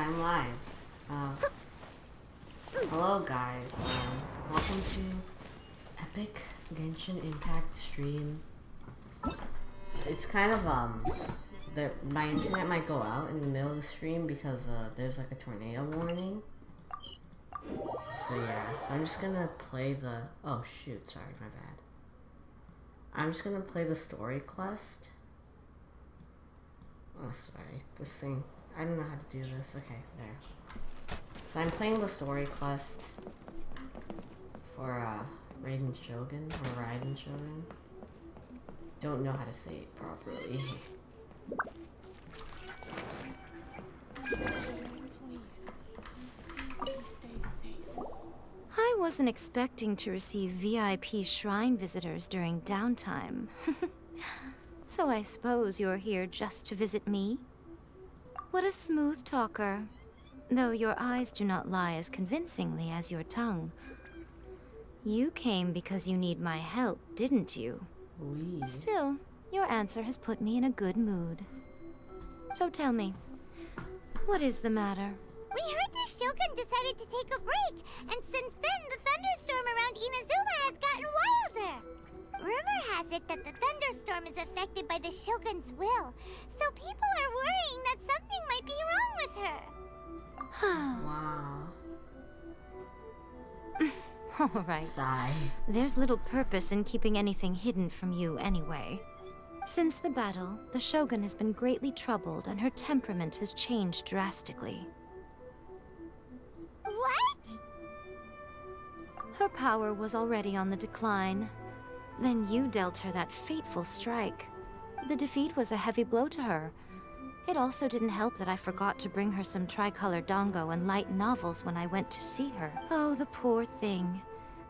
I'm live. Hello guys, welcome to Epic Genshin Impact stream. It's kind of, my internet might go out in the middle of the stream because, there's like a tornado warning. So yeah, so I'm just gonna play the, oh shoot, sorry, my bad. I'm just gonna play the story quest. Oh, sorry, this thing, I don't know how to do this. Okay, there. So I'm playing the story quest for, raiden shogun, or raiden shogun. Don't know how to say it properly. I wasn't expecting to receive VIP shrine visitors during downtime. So I suppose you're here just to visit me? What a smooth talker. Though your eyes do not lie as convincingly as your tongue. You came because you need my help, didn't you? Oui. Still, your answer has put me in a good mood. So tell me, what is the matter? We heard the Shogun decided to take a break, and since then the thunderstorm around Inazuma has gotten wilder. Rumor has it that the thunderstorm is affected by the Shogun's will, so people are worrying that something might be wrong with her. Wow. Alright. Sigh. There's little purpose in keeping anything hidden from you anyway. Since the battle, the Shogun has been greatly troubled and her temperament has changed drastically. What? Her power was already on the decline. Then you dealt her that fateful strike. The defeat was a heavy blow to her. It also didn't help that I forgot to bring her some tricolor dango and light novels when I went to see her. Oh, the poor thing.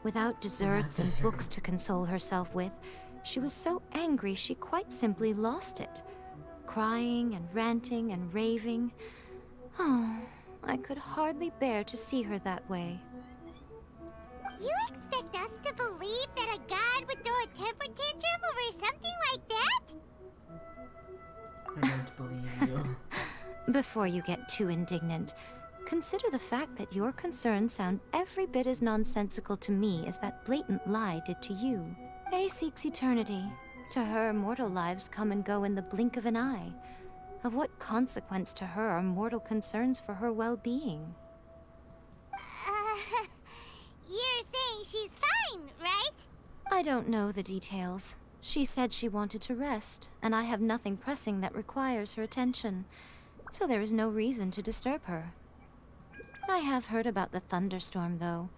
Without desserts and books to console herself with, she was so angry she quite simply lost it. Crying and ranting and raving. Oh, I could hardly bear to see her that way. You expect us to believe that a god would throw a temper tantrum over something like that? I don't believe you. Before you get too indignant, consider the fact that your concerns sound every bit as nonsensical to me as that blatant lie did to you. A seeks eternity. To her, mortal lives come and go in the blink of an eye. Of what consequence to her are mortal concerns for her well-being? You're saying she's fine, right? I don't know the details. She said she wanted to rest, and I have nothing pressing that requires her attention, so there is no reason to disturb her. I have heard about the thunderstorm, though.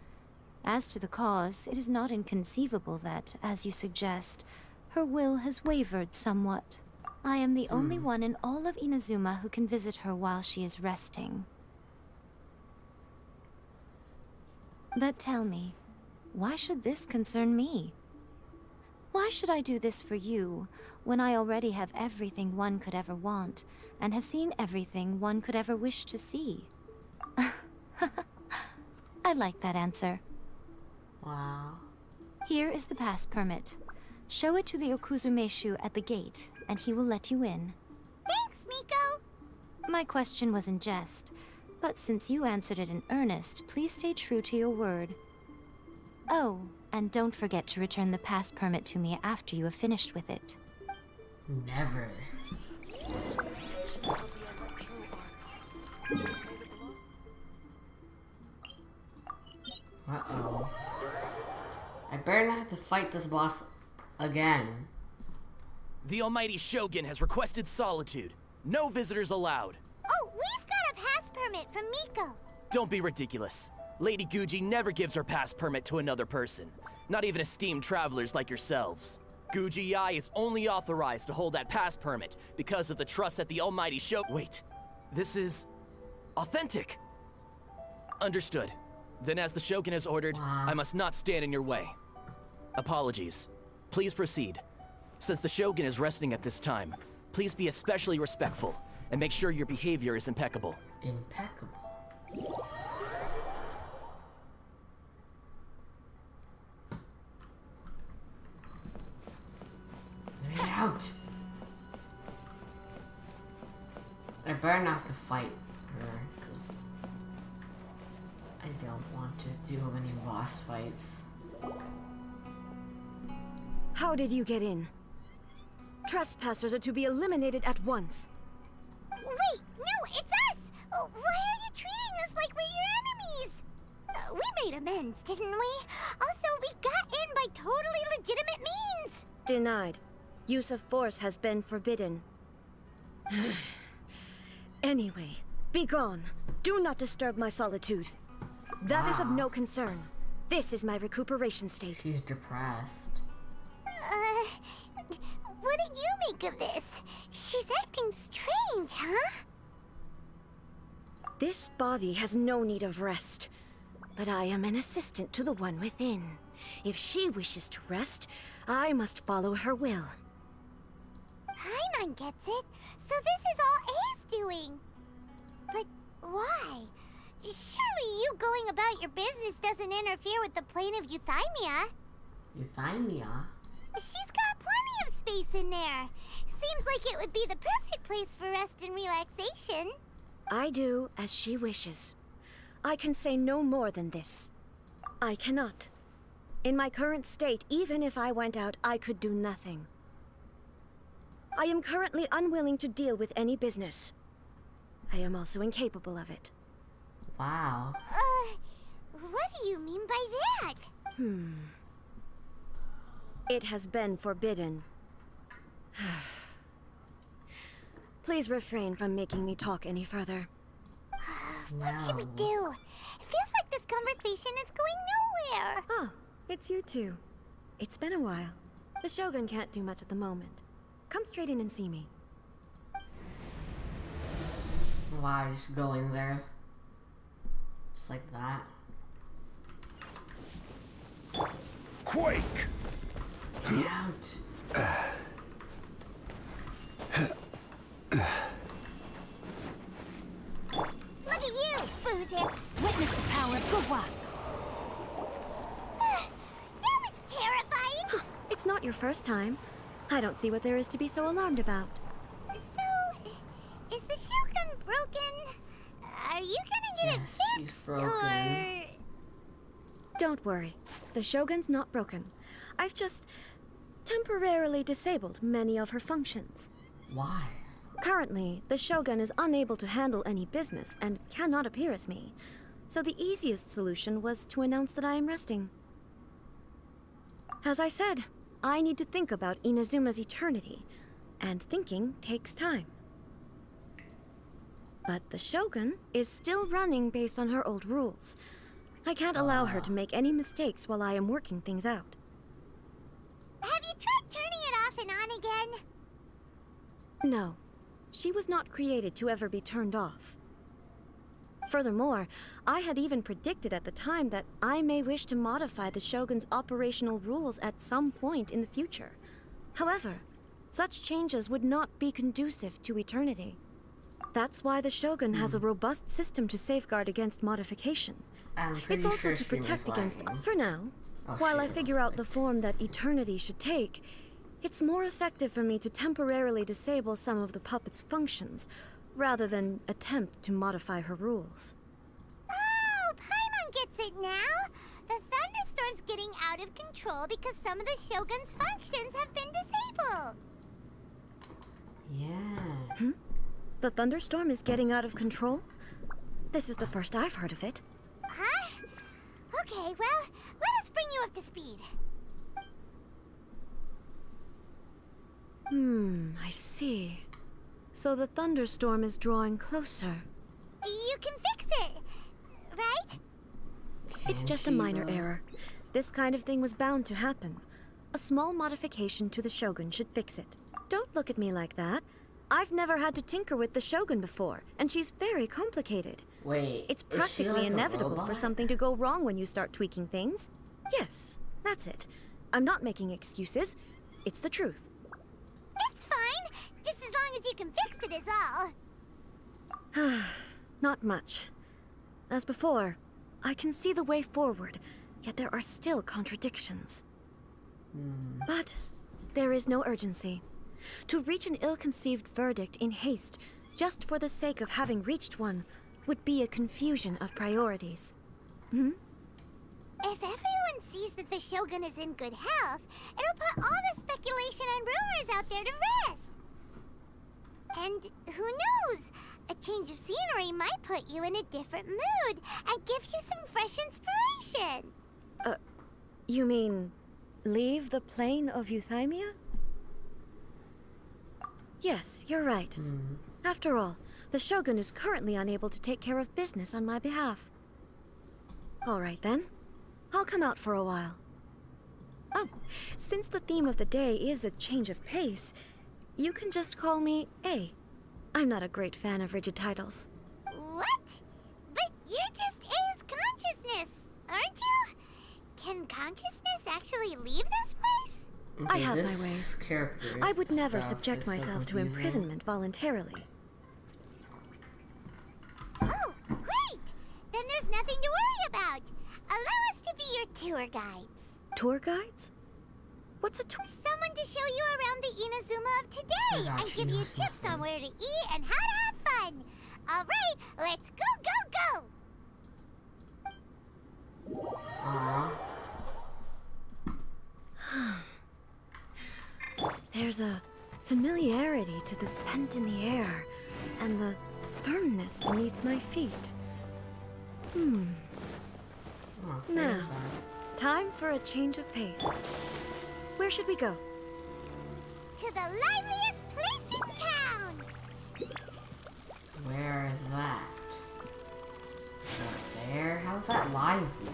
As to the cause, it is not inconceivable that, as you suggest, her will has wavered somewhat. I am the only one in all of Inazuma who can visit her while she is resting. But tell me, why should this concern me? Why should I do this for you, when I already have everything one could ever want, and have seen everything one could ever wish to see? I like that answer. Wow. Here is the pass permit. Show it to the Okuzumeshu at the gate, and he will let you in. Thanks, Miko! My question was in jest, but since you answered it in earnest, please stay true to your word. Oh, and don't forget to return the pass permit to me after you have finished with it. Never. Uh-oh. I better not have to fight this boss again. The almighty Shogun has requested solitude. No visitors allowed. Oh, we've got a pass permit from Miko. Don't be ridiculous. Lady Guji never gives her pass permit to another person. Not even esteemed travelers like yourselves. Guji-ai is only authorized to hold that pass permit because of the trust that the almighty Wait, this is... authentic! Understood. Then as the Shogun has ordered, I must not stand in your way. Apologies. Please proceed. Since the Shogun is resting at this time, please be especially respectful, and make sure your behavior is impeccable. Impeccable. Let me out. I better not have to fight her, because to do any boss fights. How did you get in? Trespassers are to be eliminated at once. Wait, no, it's us! Why are you treating us like we're your enemies? We made amends, didn't we? Also, we got in by totally legitimate means! Denied. Use of force has been forbidden. Anyway, be gone. Do not disturb my solitude. That is of no concern. This is my recuperation state. She's depressed. What do you make of this? She's acting strange, huh? This body has no need of rest. But I am an assistant to the one within. If she wishes to rest, I must follow her will. Paimon gets it. So this is all A's doing. But why? Surely you going about your business doesn't interfere with the plane of Euthymia. Euthymia? She's got plenty of space in there. Seems like it would be the perfect place for rest and relaxation. I do as she wishes. I can say no more than this. I cannot. In my current state, even if I went out, I could do nothing. I am currently unwilling to deal with any business. I am also incapable of it. Wow. What do you mean by that? It has been forbidden. Please refrain from making me talk any further. What should we No. do? It feels like this conversation is going nowhere. Oh, it's you too. It's been a while. The Shogun can't do much at the moment. Come straight in and see me. Wow, just going there. Just like that. Quake! Get out. Look at you, Boozer. Witness the power of Gugwa. That was terrifying. It's not your first time. I don't see what there is to be so alarmed about. So, is the Shogun broken? Are you gonna get Yes, it she's fixed, broken. or...? Don't worry. The Shogun's not broken. I've just temporarily disabled many of her functions. Why? Currently, the Shogun is unable to handle any business and cannot appear as me. So the easiest solution was to announce that I am resting. As I said, I need to think about Inazuma's eternity, and thinking takes time. But the Shogun is still running based on her old rules. I can't allow her to make any mistakes while I am working things out. Have you tried turning it off and on again? No, she was not created to ever be turned off. Furthermore, I had even predicted at the time that I may wish to modify the Shogun's operational rules at some point in the future. However, such changes would not be conducive to eternity. That's why the Shogun has a robust system to safeguard against modification. I'm pretty It's also sure to she was protect against, lying. for now, Oh, while I shit. figure out the form that eternity should take. It's more effective for me to temporarily disable some of the puppet's functions, rather than attempt to modify her rules. Oh, Paimon gets it now. The thunderstorm's getting out of control because some of the Shogun's functions have been disabled. Yeah. The thunderstorm is getting out of control? This is the first I've heard of it. Huh? Okay, well, let us bring you up to speed. I see. So the thunderstorm is drawing closer. You can fix it, right? It's Can just a she, minor though? error. This kind of thing was bound to happen. A small modification to the Shogun should fix it. Don't look at me like that. I've never had to tinker with the Shogun before, and she's very complicated. Wait. It's is she practically like a inevitable for robot? something to go wrong when you start tweaking things. Yes, that's it. I'm not making excuses. It's the truth. It's fine. Just as long as you can fix it is all. Not much. As before, I can see the way forward, yet there are still contradictions. But there is no urgency. To reach an ill-conceived verdict in haste, just for the sake of having reached one, would be a confusion of priorities. If everyone sees that the Shogun is in good health, it'll put all the speculation and rumors out there to rest. And who knows? A change of scenery might put you in a different mood and give you some fresh inspiration. You mean leave the plane of Euthymia? Yes, you're right. After all, the Shogun is currently unable to take care of business on my behalf. All right then. I'll come out for a while. Oh, since the theme of the day is a change of pace, you can just call me A. I'm not a great fan of rigid titles. What? But you're just A's consciousness, aren't you? Can consciousness actually leave this place? Okay, I have my this ways. character I would never stuff subject is so myself to confusing. imprisonment voluntarily. Oh, great! Then there's nothing to worry about. Allow us to be your tour guides. Tour guides? What's a tour? Someone to show you around the Inazuma of Oh today my gosh, and she give you knows tips nothing. on where to eat and how to have fun. All right, let's go, go, go! Aww. There's a familiarity to the scent in the air and the firmness beneath my feet. Oh, Now. there's that. Time for a change of pace. Where should we go? To the liveliest place in town! Where is that? Is that there? How's that lively?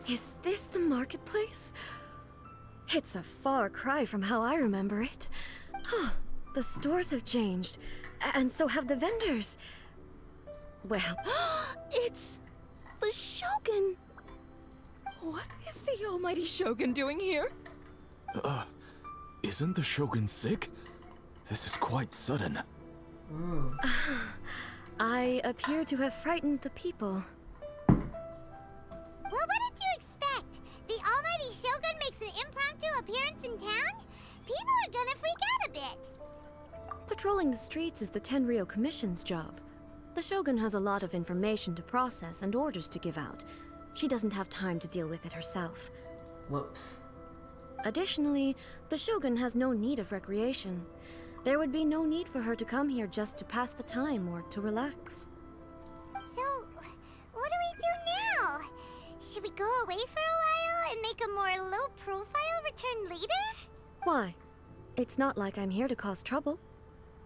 Is this the marketplace? It's a far cry from how I remember it. The stores have changed, and so have the vendors. Well, It's the Shogun! What is the almighty Shogun doing here? Isn't the Shogun sick? This is quite sudden. I appear to have frightened the people. Well, what did you expect? The almighty Shogun makes an impromptu appearance in town? People are gonna freak out a bit. Patrolling the streets is the Tenryou Commission's job. The Shogun has a lot of information to process and orders to give out. She doesn't have time to deal with it herself. Whoops. Additionally, the Shogun has no need of recreation. There would be no need for her to come here just to pass the time or to relax. So, what do we do now? Should we go away for a while and make a more low-profile return later? Why? It's not like I'm here to cause trouble.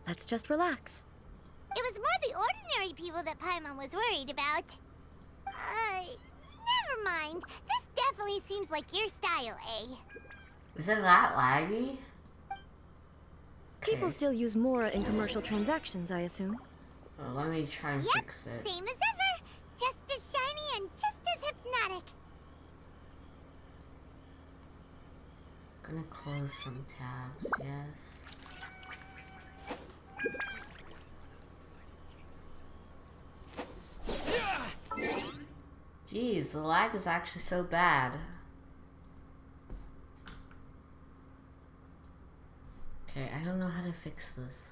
Let's just relax. It was more the ordinary people that Paimon was worried about. Never mind. This definitely seems like your style, A. Is it that laggy? People Okay. still use Mora in commercial transactions, I assume. Oh, let me try and Yep, fix it. same as ever. Just as shiny and just as hypnotic. Gonna close some tabs, yes. Jeez, the lag is actually so bad. Okay, I don't know how to fix this.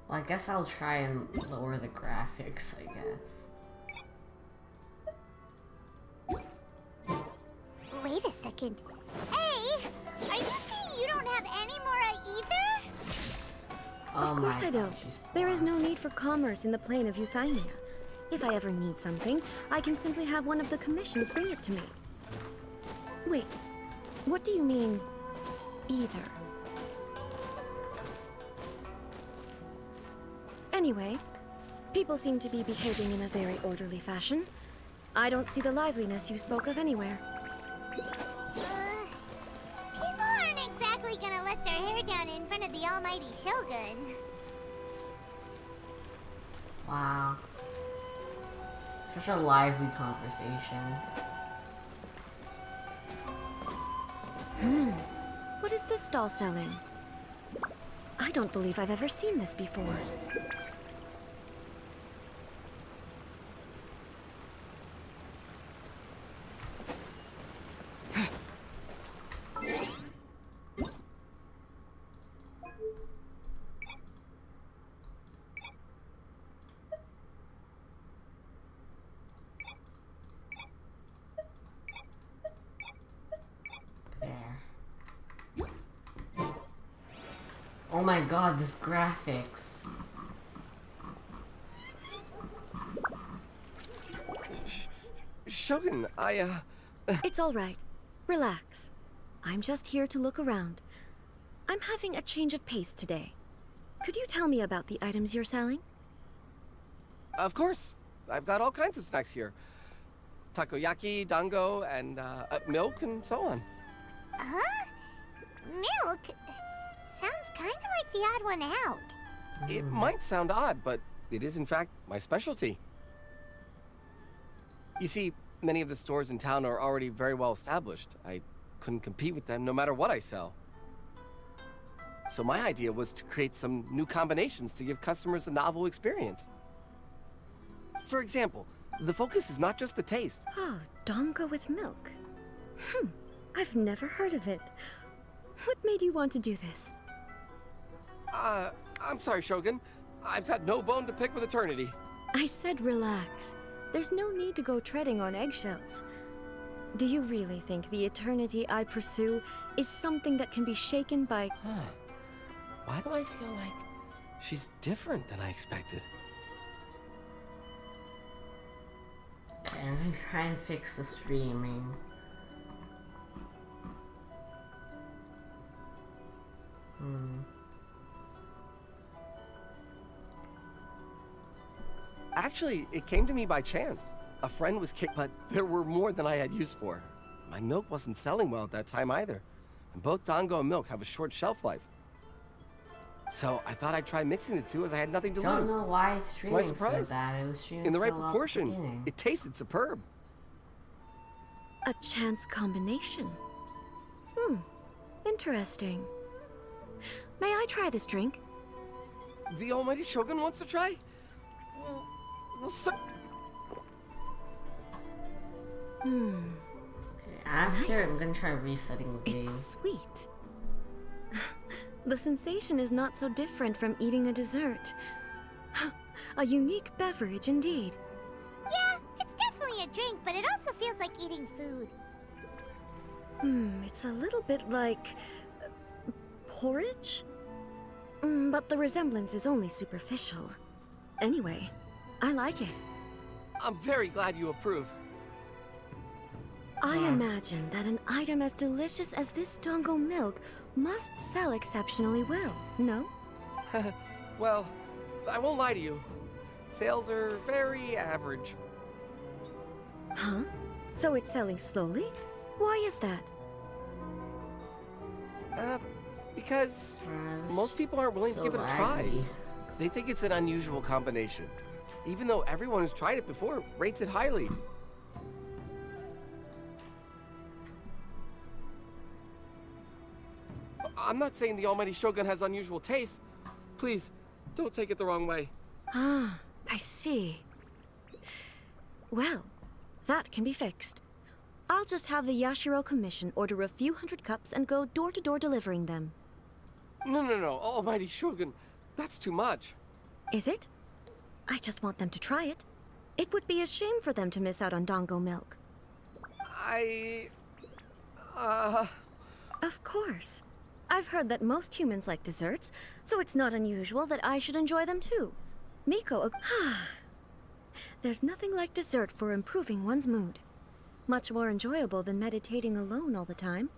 Well, I guess I'll try and lower the graphics, I guess. Wait a second. Hey, are you saying you don't have any Mora either? Oh Of course my I don't. God, she's There is poor. no need for commerce in the plane of Euthymia. If I ever need something, I can simply have one of the commissions bring it to me. Wait, what do you mean, either? Anyway, people seem to be behaving in a very orderly fashion. I don't see the liveliness you spoke of anywhere. People aren't exactly gonna let their hair down in front of the almighty Shogun. Wow. Such a lively conversation. What is this stall selling? I don't believe I've ever seen this before. Oh my god, this graphics. Shogun, It's all right. Relax. I'm just here to look around. I'm having a change of pace today. Could you tell me about the items you're selling? Of course. I've got all kinds of snacks here. Takoyaki, dango, and milk, and so on. Huh? Milk? Sounds kind of like the odd one out. It might sound odd, but it is in fact my specialty. You see, many of the stores in town are already very well established. I couldn't compete with them no matter what I sell. So my idea was to create some new combinations to give customers a novel experience. For example, the focus is not just the taste. Oh, dango with milk. I've never heard of it. What made you want to do this? I'm sorry, Shogun. I've got no bone to pick with eternity. I said relax. There's no need to go treading on eggshells. Do you really think the eternity I pursue is something that can be shaken by... Huh. Why do I feel like she's different than I expected? Okay, I'm gonna try and fix the streaming. Actually, it came to me by chance. A friend was kicked, but there were more than I had use for. My milk wasn't selling well at that time either. And both dango and milk have a short shelf life. So I thought I'd try mixing the two as I had nothing to Don't lose. know why it's To my streaming so surprise, bad. It was streaming in the so right well at the proportion, beginning. it tasted superb. a chance combination? Interesting. May I try this drink? The almighty Shogun wants to try? Okay, after Nice. I'm gonna try resetting the game. It's sweet. The sensation is not so different from eating a dessert. A unique beverage indeed. Yeah, it's definitely a drink, but it also feels like eating food. It's a little bit like... porridge? But the resemblance is only superficial. Anyway, I like it. I'm very glad you approve. I imagine that an item as delicious as this dango milk must sell exceptionally well, no? Well, I won't lie to you. Sales are very average. Huh? So it's selling slowly? Why is that? Because Surprise. most people aren't willing So to give it a try. laggy. They think it's an unusual combination. Even though everyone who's tried it before rates it highly. I'm not saying the almighty Shogun has unusual tastes. Please, don't take it the wrong way. Ah, I see. Well, that can be fixed. I'll just have the Yashiro Commission order a few hundred cups and go door-to-door delivering them. No, almighty Shogun. That's too much. Is it? I just want them to try it. It would be a shame for them to miss out on dango milk. Of course. I've heard that most humans like desserts, so it's not unusual that I should enjoy them too. Miko, there's nothing like dessert for improving one's mood. Much more enjoyable than meditating alone all the time.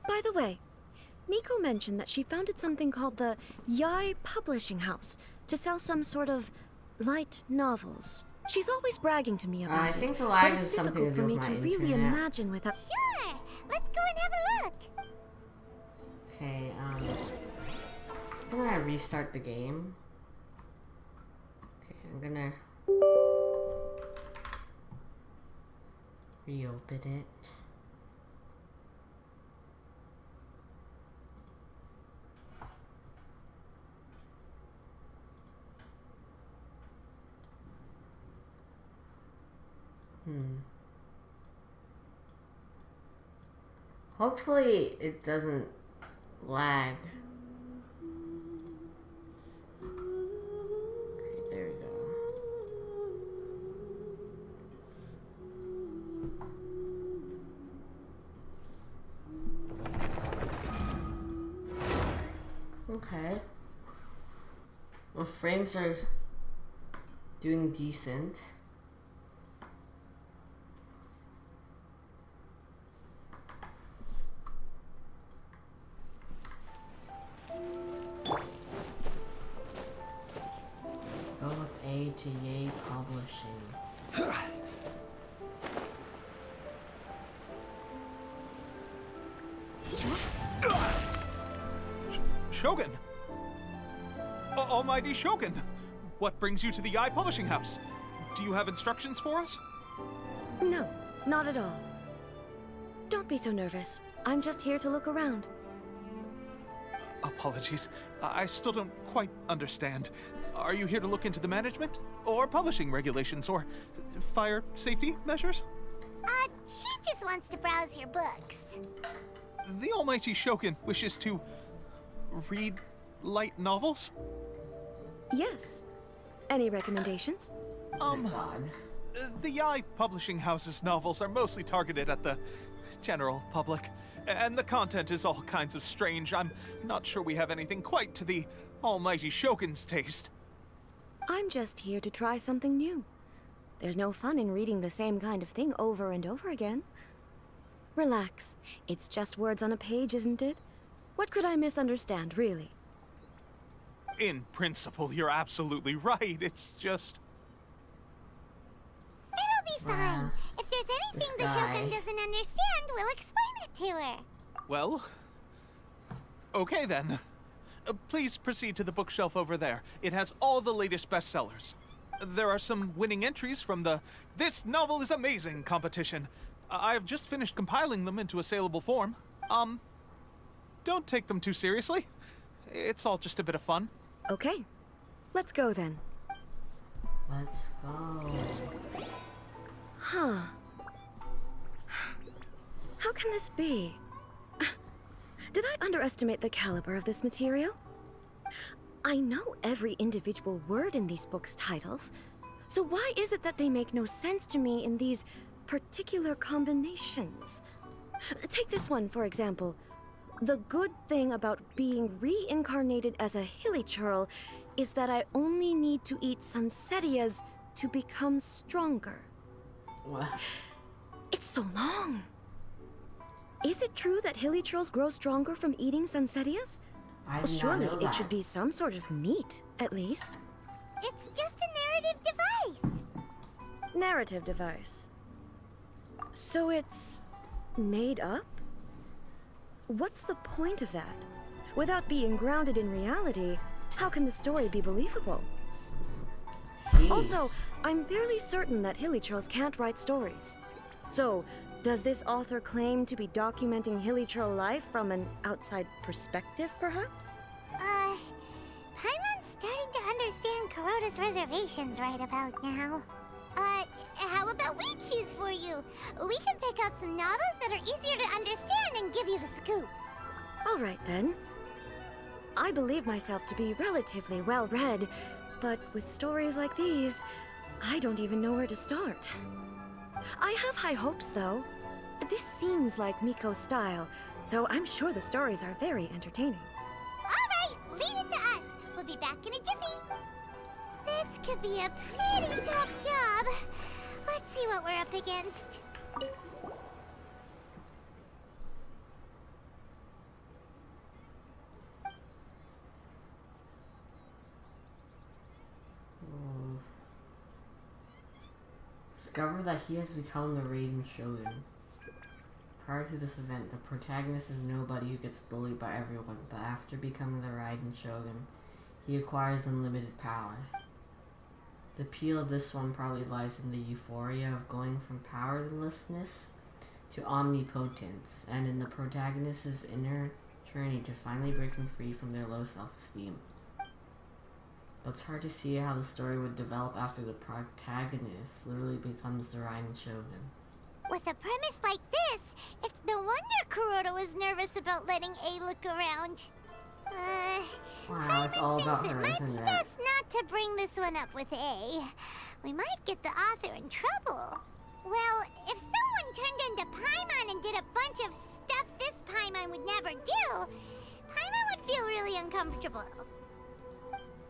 By the way, Miko mentioned that she founded something called the Yai Publishing House to sell some sort of light novels. She's always bragging to me about I it, think the but lag it's is something difficult to for do me with to my really internet. imagine without. Sure, let's go and have a look. Okay, I'm gonna restart the game. Okay, I'm Reopen it. Hopefully it doesn't lag. Okay, there we go. Okay. Well, frames are doing decent. Go with A to Yay Publishing. Shogun! Almighty Shogun! What brings you to the Eye Publishing House? Do you have instructions for us? No, not at all. Don't be so nervous. I'm just here to look around. Apologies. I still don't quite understand. Are you here to look into the management? Or publishing regulations? Or fire safety measures? She just wants to browse your books. The Almighty Shogun wishes to read light novels? Yes. Any recommendations? God. The Eye Publishing House's novels are mostly targeted at the general public, and the content is all kinds of strange. I'm not sure we have anything quite to the Almighty Shogun's taste. I'm just here to try something new. There's no fun in reading the same kind of thing over and over again. Relax. It's just words on a page, isn't it? What could I misunderstand, really? In principle, you're absolutely right. It's just... It'll be fine. If there's anything the Shogun doesn't understand, we'll explain it to her. Well... Okay then. Please proceed to the bookshelf over there. It has all the latest bestsellers. There are some winning entries from the This Novel is Amazing competition. I've just finished compiling them into a saleable form. Don't take them too seriously. It's all just a bit of fun. Okay. Let's go then. Let's go. Huh. How can this be? Did I underestimate the caliber of this material? I know every individual word in these books' titles, so why is it that they make no sense to me in these particular combinations? Take this one, for example. The good thing about being reincarnated as a hilly churl is that I only need to eat sunsettias to become stronger. What? It's so long. Is it true that hilly churls grow stronger from eating sunsettias? I Well, did not surely know it that. should be some sort of meat, at least. It's just a narrative device. Narrative device. So it's made up? What's the point of that? Without being grounded in reality, how can the story be believable? Jeez. Also, I'm fairly certain that hilly churls can't write stories. So, does this author claim to be documenting hilly churl life from an outside perspective, perhaps? Paimon's starting to understand Kuroda's reservations right about now. How about we choose for you? We can pick out some novels that are easier to understand and give you the scoop. All right, then. I believe myself to be relatively well-read, but with stories like these, I don't even know where to start. I have high hopes, though. This seems like Miko's style, so I'm sure the stories are very entertaining. All right, leave it to us. We'll be back in a jiffy. This could be a pretty tough job. Let's see what we're up against. Discover that he has become the raiden shogun. Prior to this event, the protagonist is nobody who gets bullied by everyone, but after becoming the raiden shogun, he acquires unlimited power. The appeal of this one probably lies in the euphoria of going from powerlessness to omnipotence, and in the protagonist's inner journey to finally breaking free from their low self-esteem. But it's hard to see how the story would develop after the protagonist literally becomes the raiden shogun. With a premise like this, it's no wonder Kuroda was nervous about letting A look around. Wow, it's all about her, isn't it? Best not to bring this one up with A. We might get the author in trouble. Well, if someone turned into Paimon and did a bunch of stuff this Paimon would never do, Paimon would feel really uncomfortable.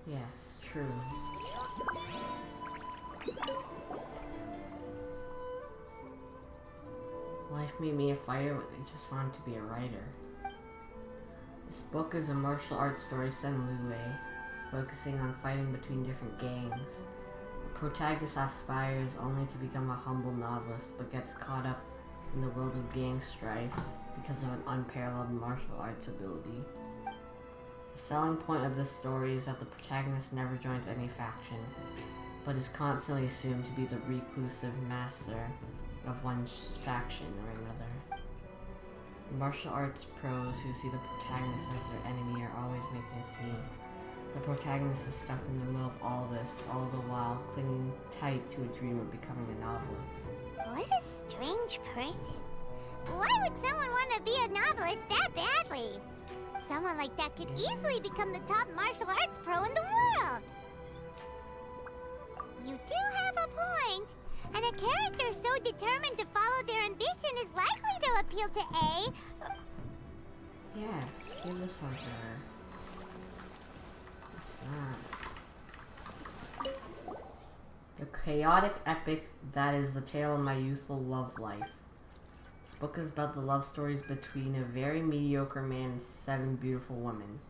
Yes, true. Life made me a fighter when I just wanted to be a writer. This book is a martial arts story set in Liyue, focusing on fighting between different gangs. The protagonist aspires only to become a humble novelist, but gets caught up in the world of gang strife because of an unparalleled martial arts ability. The selling point of this story is that the protagonist never joins any faction, but is constantly assumed to be the reclusive master of one faction or another. The martial arts pros who see the protagonist as their enemy are always making a scene. The protagonist is stuck in the middle of all this, all the while clinging tight to a dream of becoming a novelist. What a strange person. Why would someone want to be a novelist that badly? Someone like that could easily become the top martial arts pro in the world. You do have a point. And a character so determined to follow their ambition is likely to appeal to A. Yes, give this one to her. What's that? The chaotic epic that is the tale of my youthful love life. This book is about the love stories between a very mediocre man and 7 beautiful women.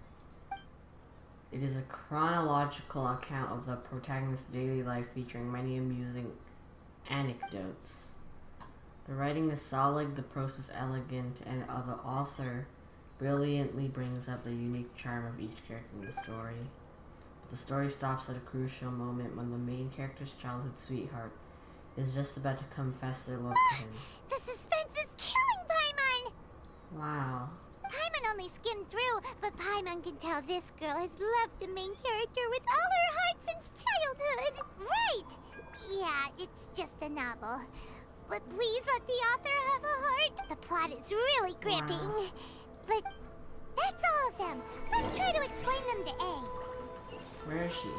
It is a chronological account of the protagonist's daily life featuring many amusing anecdotes. The writing is solid, the prose is elegant, and the author brilliantly brings out the unique charm of each character in the story. But the story stops at a crucial moment when the main character's childhood sweetheart is just about to confess their love to him. The suspense is killing Paimon! Wow. Paimon only skimmed through, but Paimon can tell this girl has loved the main character with all her heart since childhood. Right! Yeah, it's just a novel. But please let the author have a heart. The plot is really gripping. Wow. But that's all of them. Let's try to explain them to A. Where is she?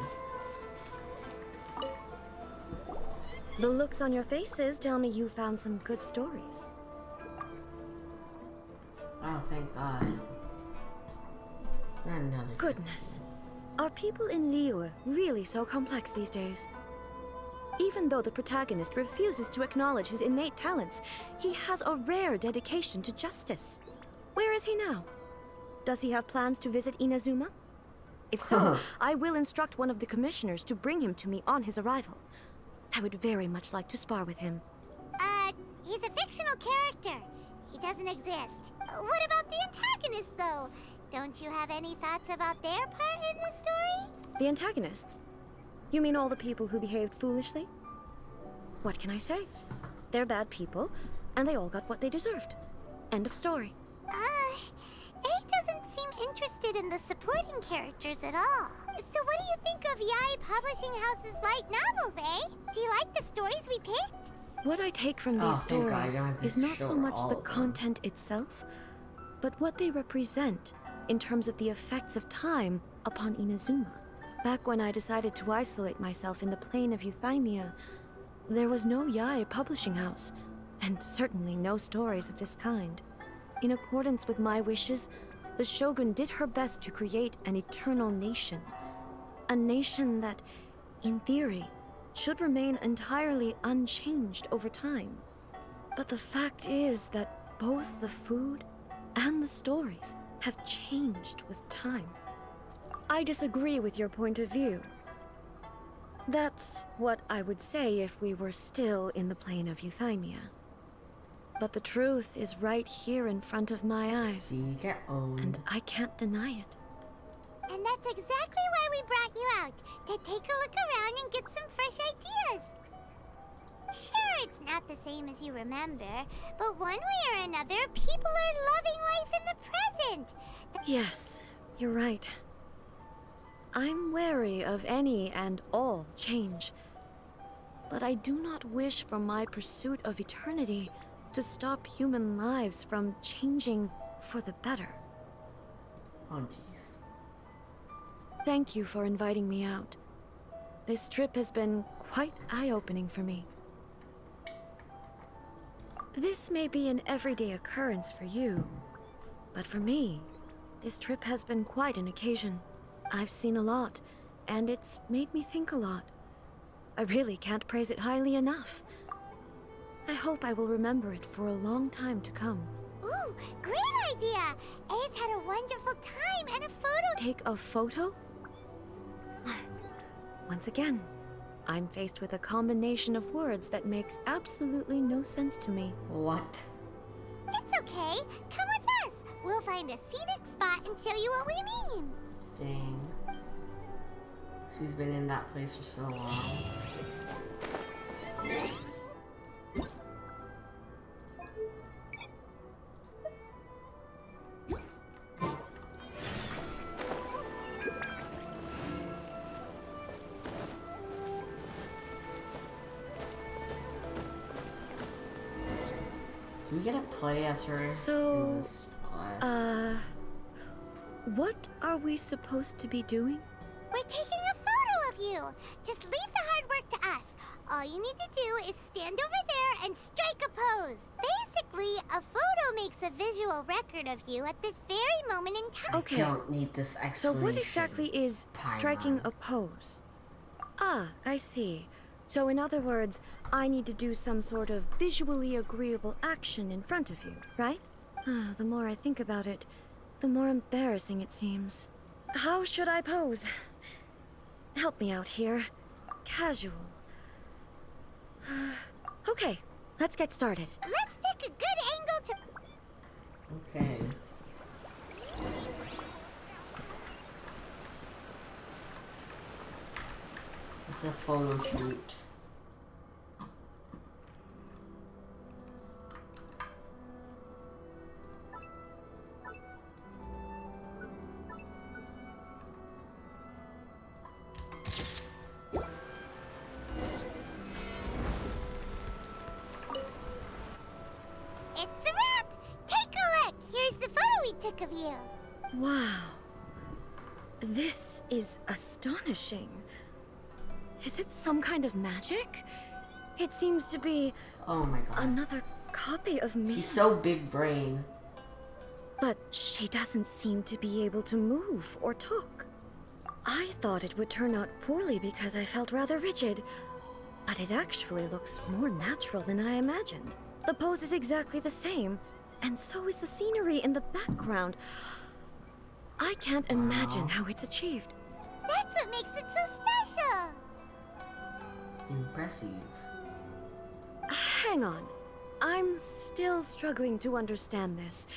The looks on your faces tell me you found some good stories. Oh, thank God. Not another. Goodness. Are people in Liyue really so complex these days? Even though the protagonist refuses to acknowledge his innate talents, he has a rare dedication to justice. Where is he now? Does he have plans to visit Inazuma? If so, I will instruct one of the commissioners to bring him to me on his arrival. I would very much like to spar with him. He's a fictional character. He doesn't exist. What about the antagonist, though? Don't you have any thoughts about their part in the story? The antagonists? You mean all the people who behaved foolishly? What can I say? They're bad people, and they all got what they deserved. End of story. A doesn't seem interested in the supporting characters at all. So what do you think of Yae Publishing House's light novels, eh? Do you like the stories we picked? What I take from these thank God, I stories don't have to is not show so her much all the of them. content itself, but what they represent in terms of the effects of time upon Inazuma. Back when I decided to isolate myself in the plane of Euthymia, there was no Yae Publishing House, and certainly no stories of this kind. In accordance with my wishes, the Shogun did her best to create an eternal nation. A nation that, in theory, should remain entirely unchanged over time. But the fact is that both the food and the stories have changed with time. I disagree with your point of view. That's what I would say if we were still in the plane of Euthymia. But the truth is right here in front of my eyes, See, get owned. and I can't deny it. And that's exactly why we brought you out, to take a look around and get some fresh ideas. Sure, it's not the same as you remember, but one way or another, people are loving life in the present. Yes, you're right. I'm wary of any and all change. But I do not wish for my pursuit of eternity to stop human lives from changing for the better. Oh, jeez. Thank you for inviting me out. This trip has been quite eye-opening for me. This may be an everyday occurrence for you, but for me, this trip has been quite an occasion. I've seen a lot, and it's made me think a lot. I really can't praise it highly enough. I hope I will remember it for a long time to come. Ooh, great idea! A's had a wonderful time and a photo. Take a photo? Once again, I'm faced with a combination of words that makes absolutely no sense to me. What? It's okay. Come with us. We'll find a scenic spot and show you what we mean. Dang. She's been in that place for so long. Do we get to play as her in this class? What are we supposed to be doing? We're taking a photo of you. Just leave the hard work to us. All you need to do is stand over there and strike a pose. Basically, a photo makes a visual record of you at this very moment in time. Okay. I don't need this So explanation. what exactly is striking a pose? Ah, I see. So in other words, I need to do some sort of visually agreeable action in front of you, right? The more I think about it, the more embarrassing it seems. How should I pose? Help me out here. Casual. Okay, let's get started. Let's pick a good angle to... Okay. It's a photo shoot. It's a wrap! Take a look! Here's the photo we took of you. Wow. This is astonishing. Is it some kind of magic? It seems to be Oh my god. another copy of me. She's so big brain. But she doesn't seem to be able to move or talk. I thought it would turn out poorly because I felt rather rigid, but it actually looks more natural than I imagined. The pose is exactly the same, and so is the scenery in the background. I can't imagine how it's achieved. That's what makes it so special. Impressive. Hang on. I'm still struggling to understand this.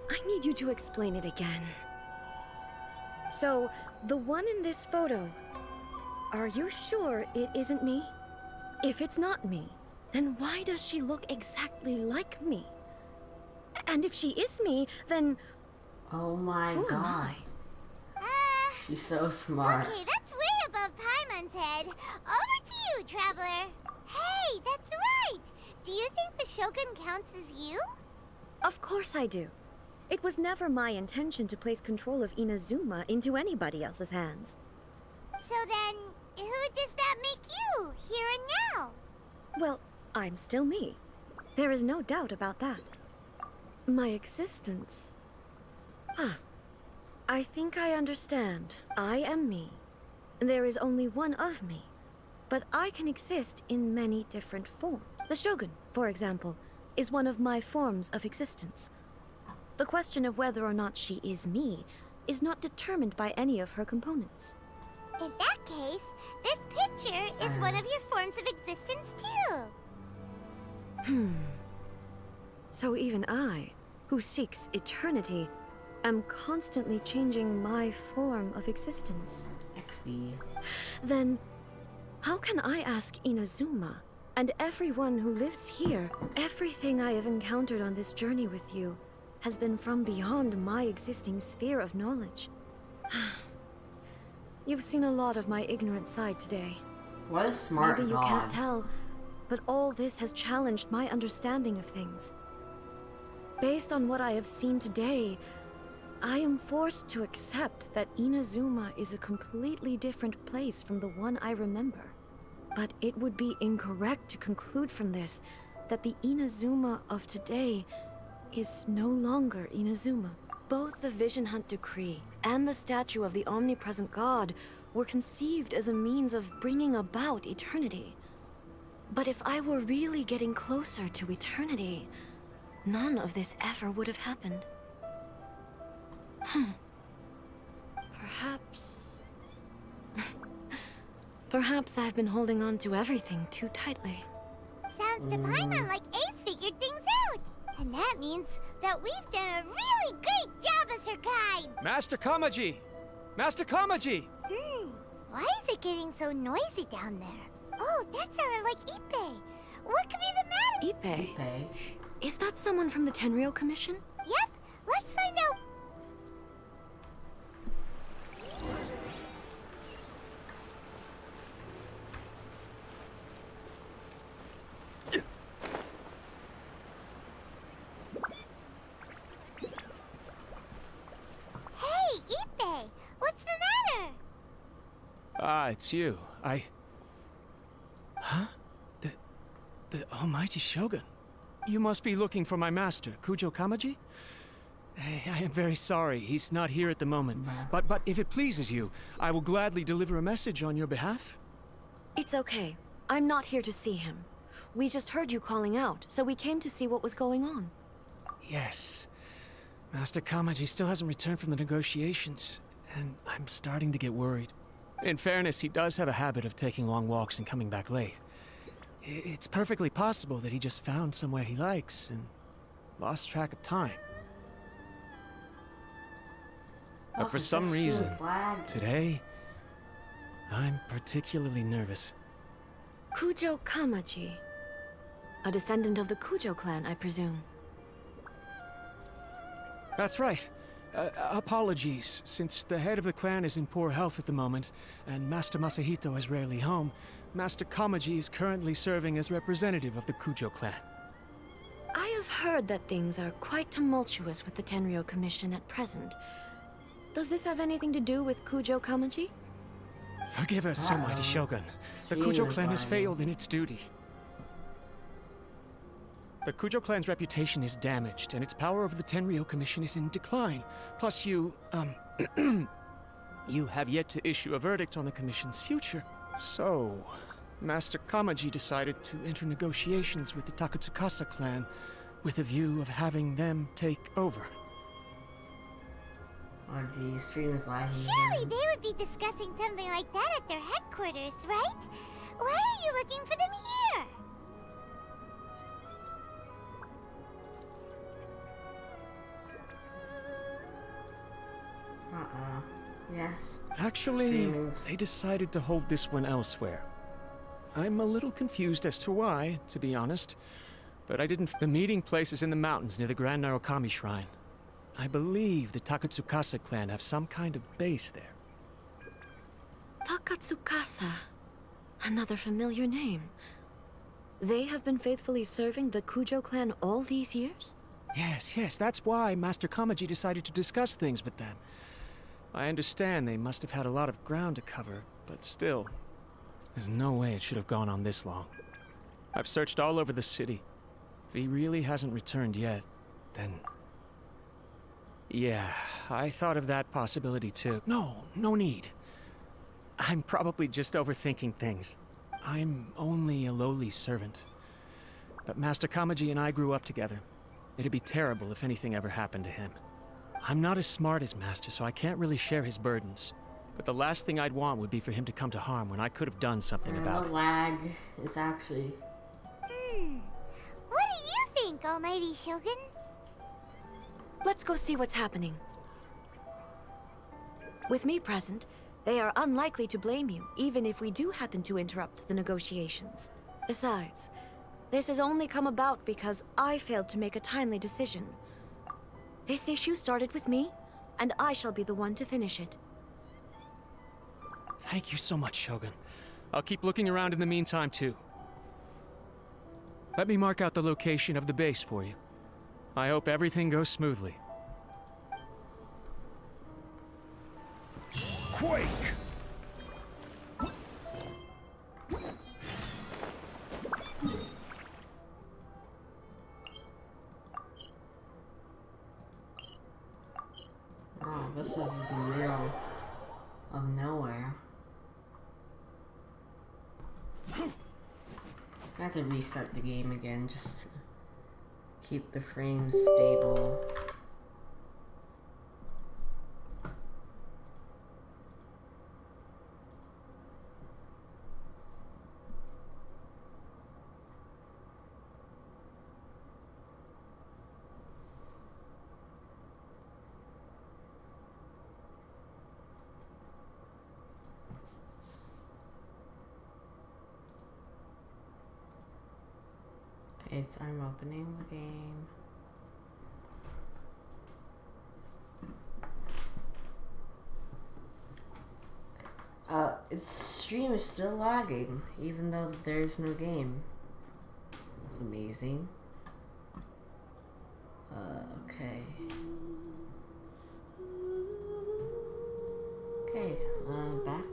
I need you to explain it again. So, the one in this photo, are you sure it isn't me? If it's not me, then why does she look exactly like me? And if she is me, then Oh my who am god. I? She's so smart. Okay, that's way above Paimon's head. Over to you, Traveler. Hey, that's right. Do you think the Shogun counts as you? Of course I do. It was never my intention to place control of Inazuma into anybody else's hands. So then, who does that make you, here and now? Well, I'm still me. There is no doubt about that. My existence. I think I understand. I am me. There is only one of me. But I can exist in many different forms. The Shogun, for example, is one of my forms of existence. The question of whether or not she is me is not determined by any of her components. In that case, this picture is one of your forms of existence too. So even I, who seeks eternity, am constantly changing my form of existence, XD. then how can I ask Inazuma and everyone who lives here? Everything I have encountered on this journey with you has been from beyond my existing sphere of knowledge. You've seen a lot of my ignorant side today. What a smart Maybe you god. can't tell, but all this has challenged my understanding of things. Based on what I have seen today, I am forced to accept that Inazuma is a completely different place from the one I remember. But it would be incorrect to conclude from this that the Inazuma of today is no longer Inazuma. Both the Vision Hunt Decree and the statue of the omnipresent god were conceived as a means of bringing about eternity. But if I were really getting closer to eternity, none of this ever would have happened. Perhaps... Perhaps I've been holding on to everything too tightly. Sounds to Paimon like Ace figured things out. And that means that we've done a really great job as her guide. Master Kamaji! Master Kamaji! Why is it getting so noisy down there? Oh, that sounded like Ippei. What could be the matter? Ippei? Okay. Is that someone from the Tenryou Commission? Yep, let's find out. Hey, Ippei, what's the matter? Ah, it's you. Huh? The almighty Shogun. You must be looking for my master, Kujo Kamaji? I am very sorry, he's not here at the moment. But if it pleases you, I will gladly deliver a message on your behalf. It's okay. I'm not here to see him. We just heard you calling out, so we came to see what was going on. Yes. Master Kamaji still hasn't returned from the negotiations, and I'm starting to get worried. In fairness, he does have a habit of taking long walks and coming back late. It's perfectly possible that he just found somewhere he likes and lost track of time. But for some reason, today, I'm particularly nervous. Kujo Kamaji. A descendant of the Kujo clan, I presume. That's right. Apologies, since the head of the clan is in poor health at the moment, and Master Masahito is rarely home, Master Kamaji is currently serving as representative of the Kujo clan. I have heard that things are quite tumultuous with the Tenryou Commission at present. Does this have anything to do with Kujo Kamaji? Forgive us, almighty Shogun. The Kujo clan has failed in its duty. The Kujo clan's reputation is damaged, and its power over the Tenryou Commission is in decline. Plus you have yet to issue a verdict on the Commission's future. So, Master Kamaji decided to enter negotiations with the Takatsukasa clan with a view of having them take over. Oh geez, stream is lagging. Surely they would be discussing something like that at their headquarters, right? Why are you looking for them here? Yes. Actually, Streaming's- they decided to hold this one elsewhere. I'm a little confused as to why, to be honest. But I didn't... The meeting place is in the mountains near the Grand Narukami Shrine. I believe the Takatsukasa clan have some kind of base there. Takatsukasa. Another familiar name. They have been faithfully serving the Kujo clan all these years? Yes, that's why Master Kamaji decided to discuss things with them. I understand they must have had a lot of ground to cover, but still, there's no way it should have gone on this long. I've searched all over the city. If he really hasn't returned yet, then... Yeah, I thought of that possibility too. No need. I'm probably just overthinking things. I'm only a lowly servant. But Master Kamaji and I grew up together. It'd be terrible if anything ever happened to him. I'm not as smart as Master, so I can't really share his burdens. But the last thing I'd want would be for him to come to harm when I could have done something And about the it. lag, it's actually... What do you think, Almighty Shogun? Let's go see what's happening. With me present, they are unlikely to blame you, even if we do happen to interrupt the negotiations. Besides, this has only come about because I failed to make a timely decision. This issue started with me, and I shall be the one to finish it. Thank you so much, Shogun. I'll keep looking around in the meantime, too. Let me mark out the location of the base for you. I hope everything goes smoothly. Quake! Oh, this is the real of nowhere. I have to restart the game again just to keep the frames stable. I'm opening the game. Its stream is still lagging, even though there's no game. It's amazing. Okay. Okay, back.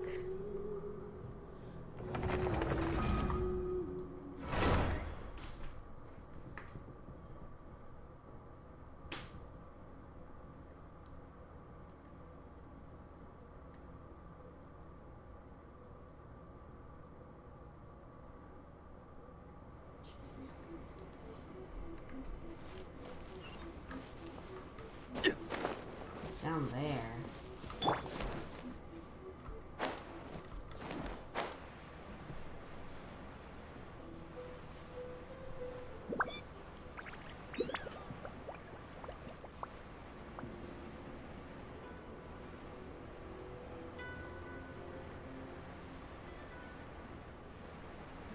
Down there.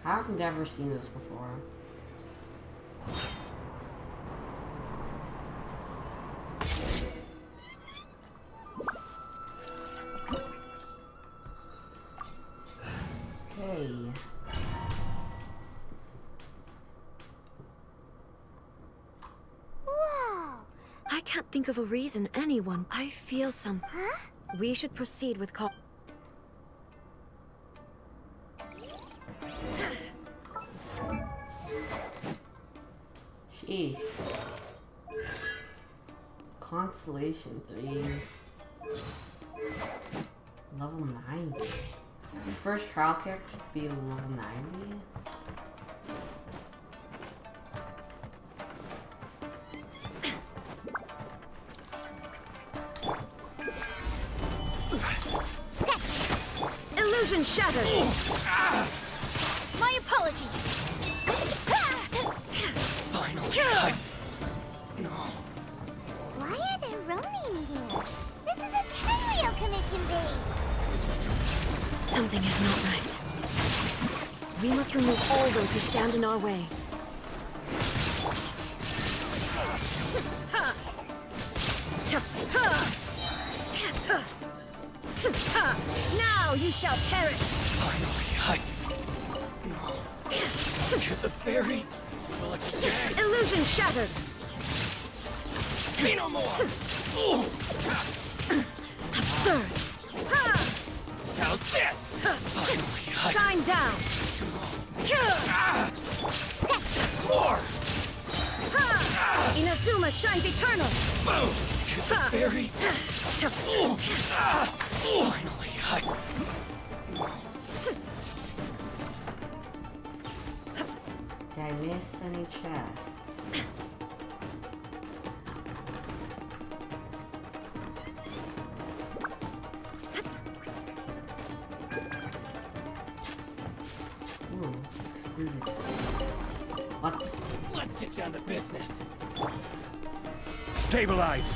I've never seen this before. Think of a reason anyone. I feel some. Huh? We should proceed with call. Sheesh. Constellation 3. Level 90. The first trial character to be level 90? Illusion shattered! My apologies! Final No. Why are there Ronin here? This is a Kenryo Commission base! Something is not right. We must remove all those who stand in our way. Now you shall perish! Finally, No. You're the fairy? Illusion shattered! Say no more! Absurd! How's this? Finally, Shine down! More! Inazuma shines eternal! Boom! You're the fairy? Finally, Did I miss any chests? Ooh, exquisite. What? Let's get down to business. Stabilize!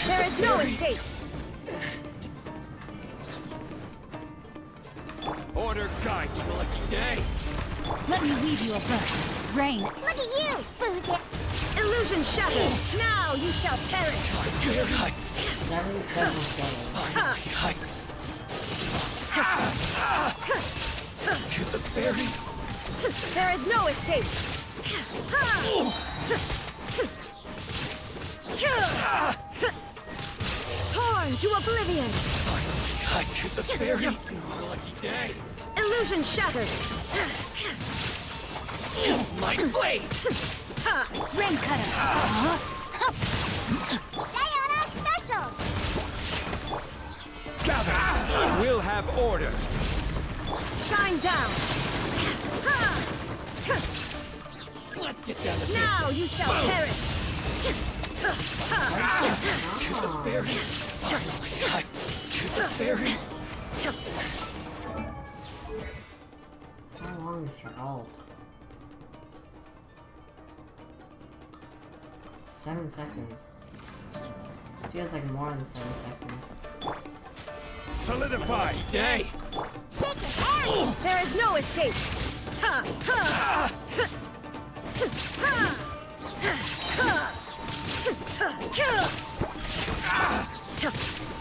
There is no escape! Order guide you a lucky day. Let me weave you a verse. Rain. Look at you, Boozer! Illusion shattered! Now you shall perish! 77 seconds. To the ferry. There is no escape! Torn to oblivion! Hide to the ferry. Lucky day. Illusion shattered! My blade. Rain cutter. Diana Special! Gather. We'll have order. Shine down! Let's get down to Now you shall perish! To the ferry. Finally, hide to the ferry. How long is your ult? 7 seconds. Feels like more than 7 seconds. Solidify. Day. Shake it out! There is no escape!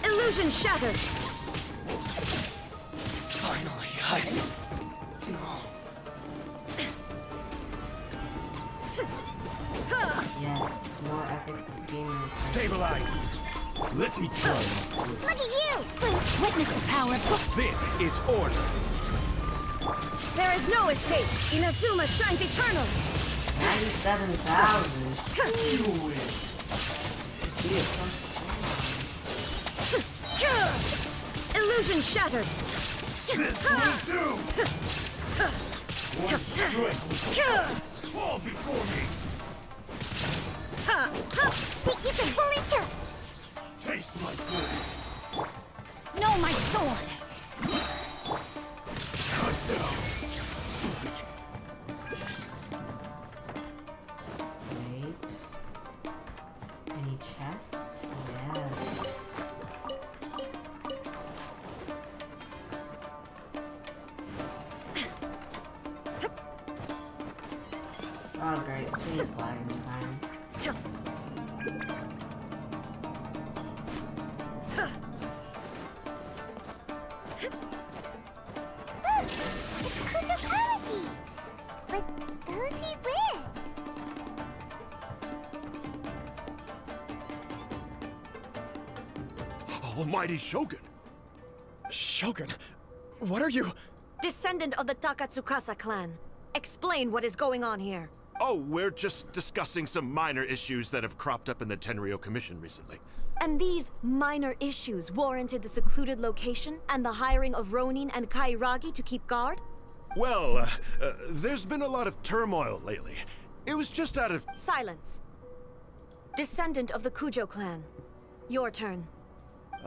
Illusion shattered! Finally, Yes, more epic gaming. Stabilize. Let me try. Look at you! Witness the power. This is order. There is no escape! Inazuma shines eternal! 97,000. You win. See it. Illusion shattered! This will do. One strength fall before me. Think you can bully too! Taste my blood. No, my sword. Cut down. Wait. Any chests? Yes. Oh great, stream's lagging behind. Look! It's Kujokawaji! But who's he with? Almighty Shogun! Shogun? What are you? Descendant of the Takatsukasa clan. Explain what is going on here. Oh, we're just discussing some minor issues that have cropped up in the Tenryou Commission recently. And these minor issues warranted the secluded location and the hiring of Ronin and Kairagi to keep guard? Well, there's been a lot of turmoil lately. It was just out of... Silence. Descendant of the Kujo clan. Your turn.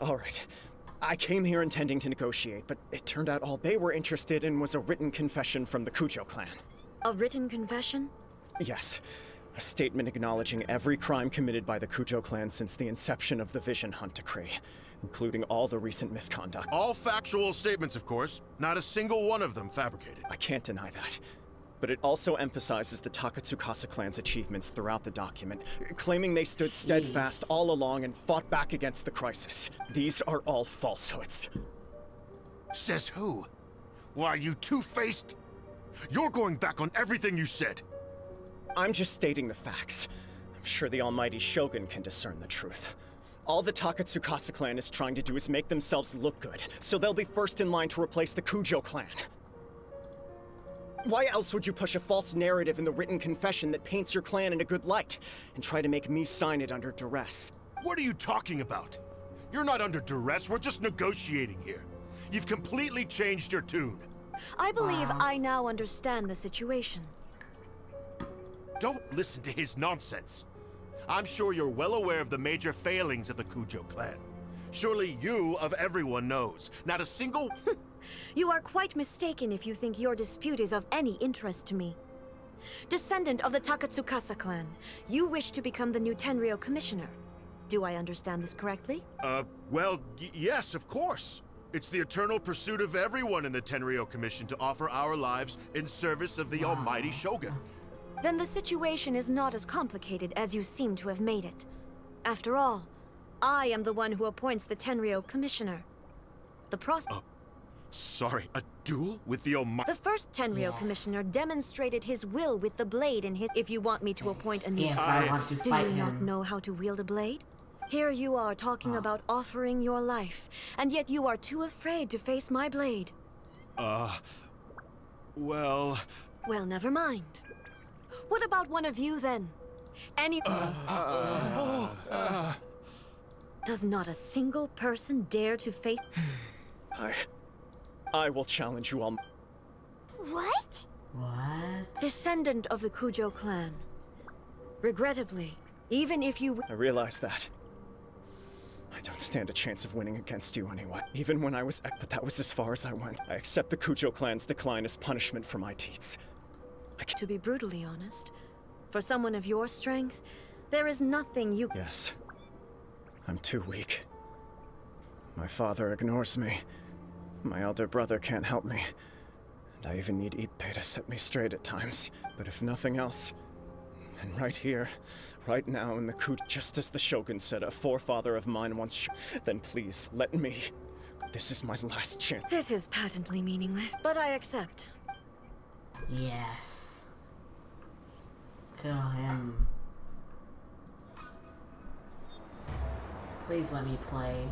All right. I came here intending to negotiate, but it turned out all they were interested in was a written confession from the Kujo clan. A written confession? Yes. A statement acknowledging every crime committed by the Kujo clan since the inception of the Vision Hunt Decree, including all the recent misconduct. All factual statements, of course. Not a single one of them fabricated. I can't deny that. But it also emphasizes the Takatsukasa clan's achievements throughout the document, claiming they stood steadfast all along and fought back against the crisis. These are all falsehoods. Says who? Why, you two-faced... You're going back on everything you said. I'm just stating the facts. I'm sure the almighty Shogun can discern the truth. All the Takatsukasa clan is trying to do is make themselves look good, so they'll be first in line to replace the Kujo clan. Why else would you push a false narrative in the written confession that paints your clan in a good light, and try to make me sign it under duress? What are you talking about? You're not under duress, we're just negotiating here. You've completely changed your tune. I believe I now understand the situation. Don't listen to his nonsense. I'm sure you're well aware of the major failings of the Kujo clan. Surely you, of everyone, knows. Not a single... You are quite mistaken if you think your dispute is of any interest to me. Descendant of the Takatsukasa clan, you wish to become the new Tenryou commissioner. Do I understand this correctly? Well, yes, of course. It's the eternal pursuit of everyone in the Tenryou Commission to offer our lives in service of the almighty Shogun. Then the situation is not as complicated as you seem to have made it. After all, I am the one who appoints the Tenryou commissioner. The process... Sorry, a duel with the almighty... The first Tenryou commissioner demonstrated his will with the blade in his... If you want me to appoint a new... If I want to Do fight you him. not know how to wield a blade? Here you are talking about offering your life, and yet you are too afraid to face my blade. Well... Well, never mind. What about one of you, then? Any... Does not a single person dare to face... I will challenge you all. What? What? Descendant of the Kujo clan. Regrettably, even if you... I realize that. I don't stand a chance of winning against you anyway. Even when I was... But that was as far as I went. I accept the Kujo clan's decline as punishment for my deeds. To be brutally honest, for someone of your strength, there is nothing you... Yes. I'm too weak. My father ignores me. My elder brother can't help me. And I even need Ippei to set me straight at times. But if nothing else, then right here, right now in the just as the Shogun said, a forefather of mine once then please, let me. This is my last chance. This is patently meaningless, but I accept. Yes. Kill him. Please let me play.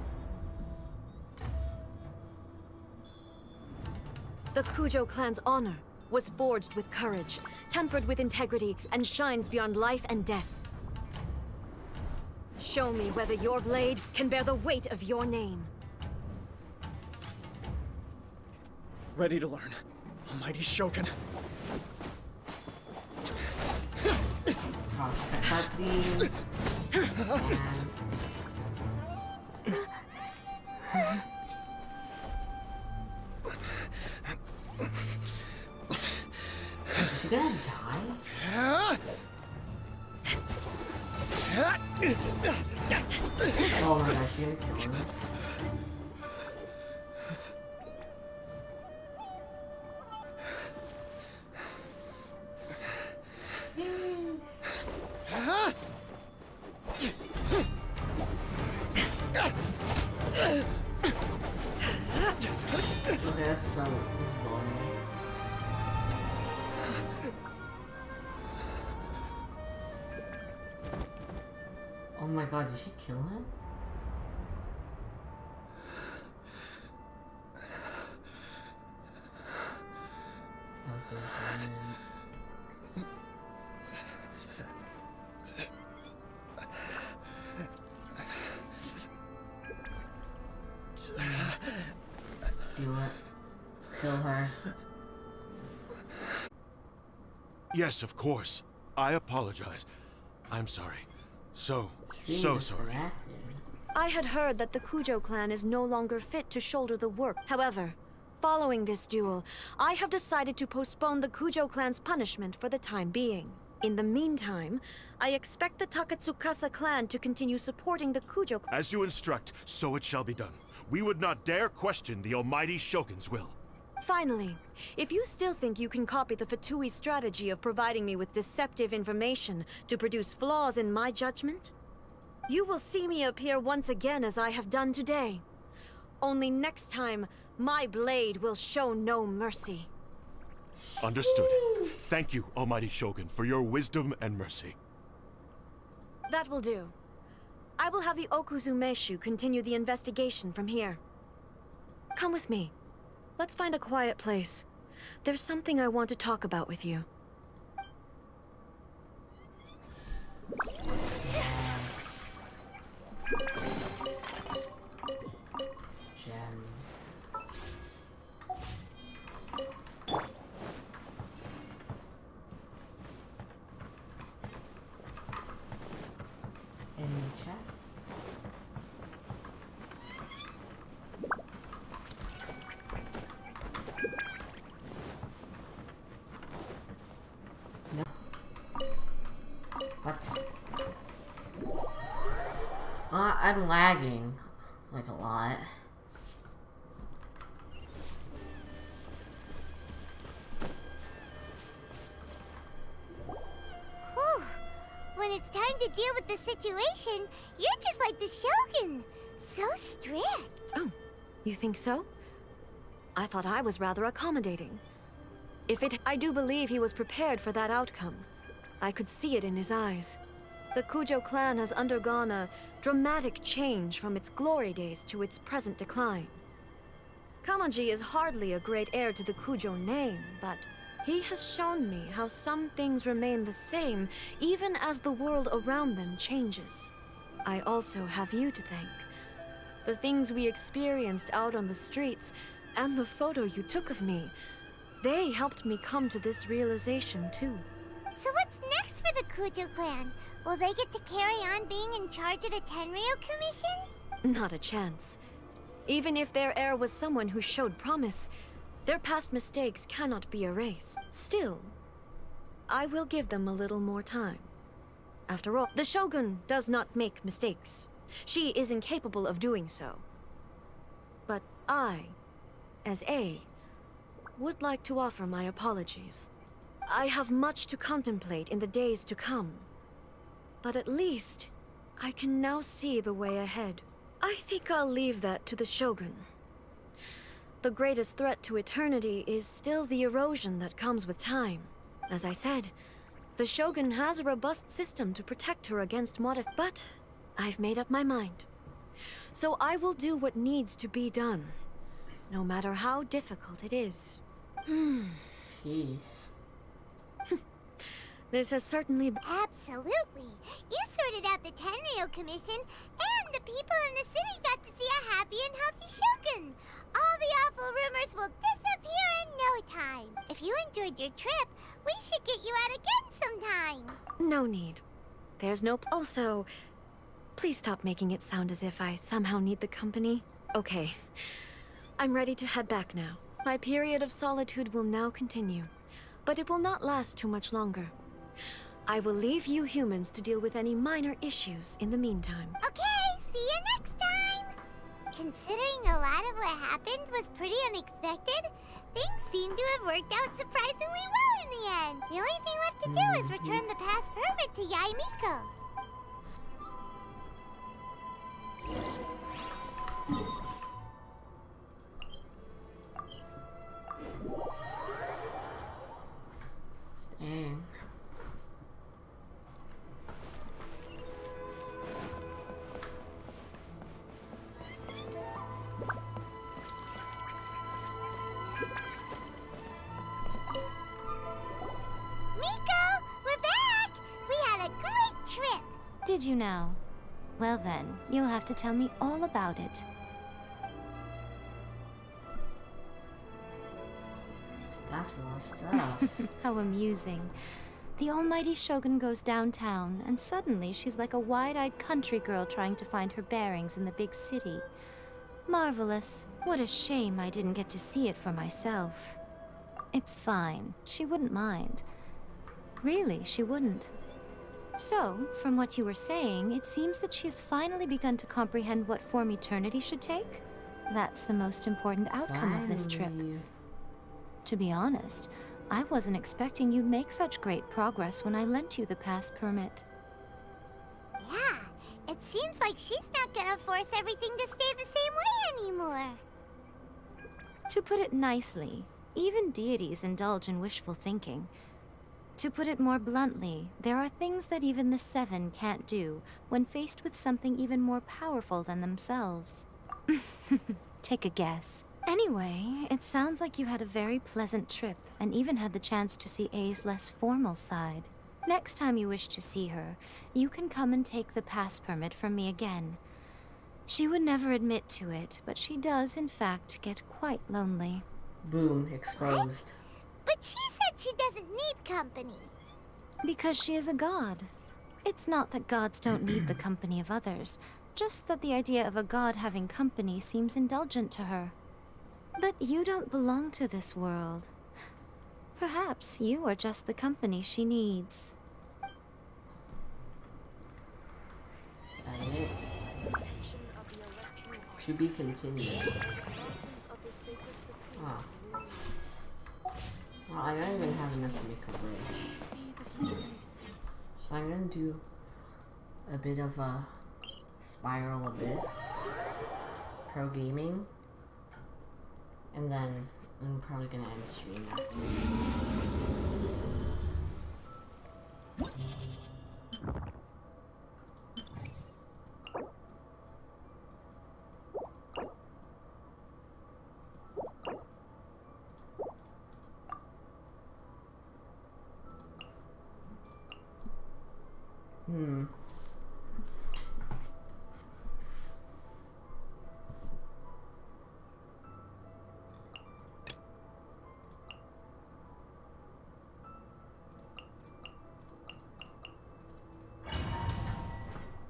The Kujo clan's honor was forged with courage, tempered with integrity, and shines beyond life and death. Show me whether your blade can bear the weight of your name. Ready to learn. Almighty Shogun. Oh, it's just a cutscene. Is he gonna die? Oh my gosh, you're gonna kill him. Okay, that's so disappointing. Oh my god, did she kill him? That was brilliant. Do it. Kill her. Yes, of course. I apologize. I'm sorry. So sorry. I had heard that the Kujo clan is no longer fit to shoulder the work. However, following this duel, I have decided to postpone the Kujo clan's punishment for the time being. In the meantime, I expect the Takatsukasa clan to continue supporting the Kujo clan. As you instruct, so it shall be done. We would not dare question the almighty Shogun's will. Finally, if you still think you can copy the Fatui strategy of providing me with deceptive information to produce flaws in my judgment, you will see me appear once again as I have done today. Only next time, my blade will show no mercy. Understood. Thank you, almighty Shogun, for your wisdom and mercy. That will do. I will have the Okuzumeshu continue the investigation from here. Come with me. Let's find a quiet place. There's something I want to talk about with you. Yes. Gems. Any chest? I'm lagging. Like a lot. Whew. When it's time to deal with the situation, you're just like the Shogun. So strict. Oh, you think so? I thought I was rather accommodating. I do believe he was prepared for that outcome. I could see it in his eyes. The Kujo clan has undergone a dramatic change from its glory days to its present decline. Kamaji is hardly a great heir to the Kujo name, but he has shown me how some things remain the same even as the world around them changes. I also have you to thank. The things we experienced out on the streets, and the photo you took of me, they helped me come to this realization too. So what's next for the Kujo clan? Will they get to carry on being in charge of the Tenryo Commission? Not a chance. Even if their heir was someone who showed promise, their past mistakes cannot be erased. Still, I will give them a little more time. After all, the Shogun does not make mistakes. She is incapable of doing so. But I, as A, would like to offer my apologies. I have much to contemplate in the days to come. But at least, I can now see the way ahead. I think I'll leave that to the Shogun. The greatest threat to eternity is still the erosion that comes with time. As I said, the Shogun has a robust system to protect her against but I've made up my mind. So I will do what needs to be done, no matter how difficult it is. Jeez. This has certainly Absolutely. You sorted out the Tenryo Commission, and the people in the city got to see a happy and healthy Shogun. All the awful rumors will disappear in no time. If you enjoyed your trip, we should get you out again sometime. no need. There's no... Also, please stop making it sound as if I somehow need the company. Okay. I'm ready to head back now. My period of solitude will now continue, but it will not last too much longer. I will leave you humans to deal with any minor issues in the meantime. Okay, see you next time! Considering a lot of what happened was pretty unexpected, things seem to have worked out surprisingly well in the end. The only thing left to do is return the past permit to Yaimiko. Dang. Miko, we're back! We had a great trip! Did you now? Well then, you'll have to tell me all about it. That's a lot of stuff. How amusing. The almighty Shogun goes downtown, and suddenly she's like a wide-eyed country girl trying to find her bearings in the big city. Marvelous. What a shame I didn't get to see it for myself. It's fine. She wouldn't mind. Really, she wouldn't. So, from what you were saying, it seems that she's finally begun to comprehend what form eternity should take? That's the most important outcome of this trip. Finally. To be honest, I wasn't expecting you'd make such great progress when I lent you the pass permit. Yeah, it seems like she's not gonna force everything to stay the same way anymore. To put it nicely, even deities indulge in wishful thinking. To put it more bluntly, there are things that even the Seven can't do when faced with something even more powerful than themselves. Take a guess. Anyway, it sounds like you had a very pleasant trip and even had the chance to see A's less formal side. Next time you wish to see her, you can come and take the pass permit from me again. She would never admit to it, but she does, in fact, get quite lonely. Boom, exposed. But she said she doesn't need company. Because she is a god. It's not that gods don't need the company of others, just that the idea of a god having company seems indulgent to her. But you don't belong to this world. Perhaps you are just the company she needs. Edit. To be continued. Oh. Well, I don't even have enough to make a bridge. So I'm gonna do a bit of a Spiral Abyss. Pro Gaming. And then I'm probably gonna end stream after.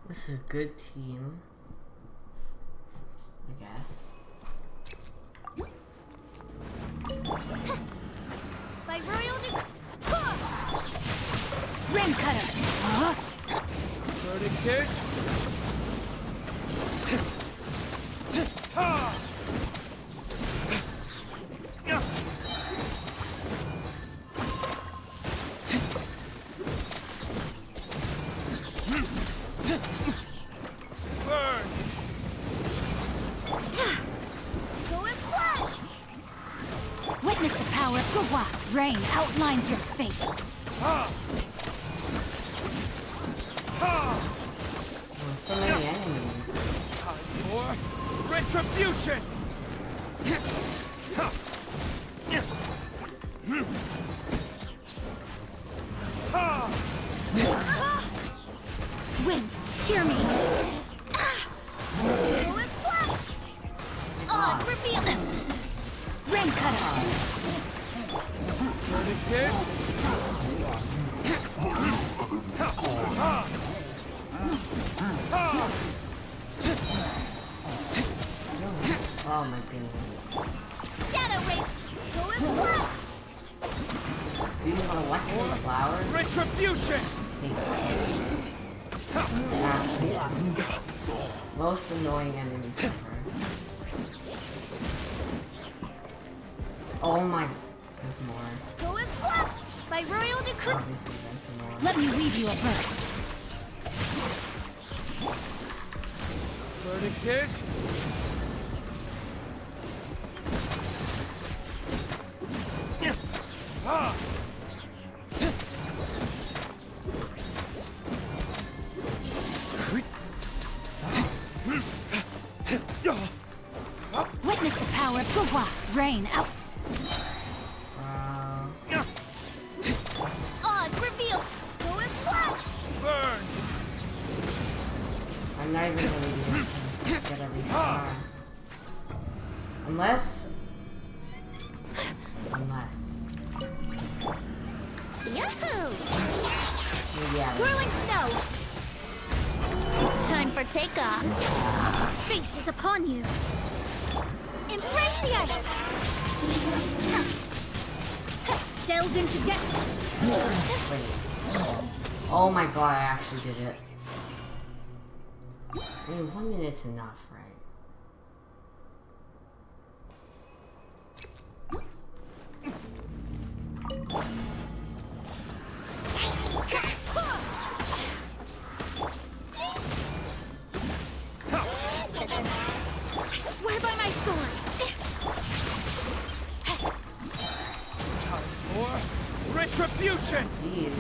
This is a good team, I guess. By royal Rim cutter! Verdictus! Witness the power of Gwa. Rain outlines your fate. Oh, so many enemies. Time for retribution! Wind, hear me. Oz reveal. Rim cutter. Verdictus! Oh my goodness. Shadow ray. Go as well. These are electric flowers. Retribution! Most annoying enemies ever. Oh my, there's more. Go as well. By royal decree. Obviously there's more. Let me weave you a verse. Verdictus! Witness the power of Gwa. Rain out. Oz reveal. Go as well. Burn! I'm not even gonna be able to get every star. Unless. Yahoo! Maybe I Whirling snow. Time for takeoff. Fate is upon you. Embrace the ice. Delve into destiny. Wait. Oh my god, I actually did it. I mean, 1 minute's enough, right? I swear by my sword. Time for retribution! Jeez.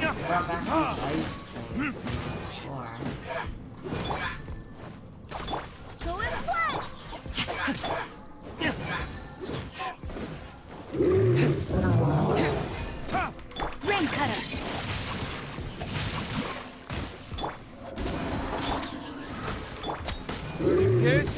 I brought back these ice things before. Go as one. Rain cutter. Verdictus!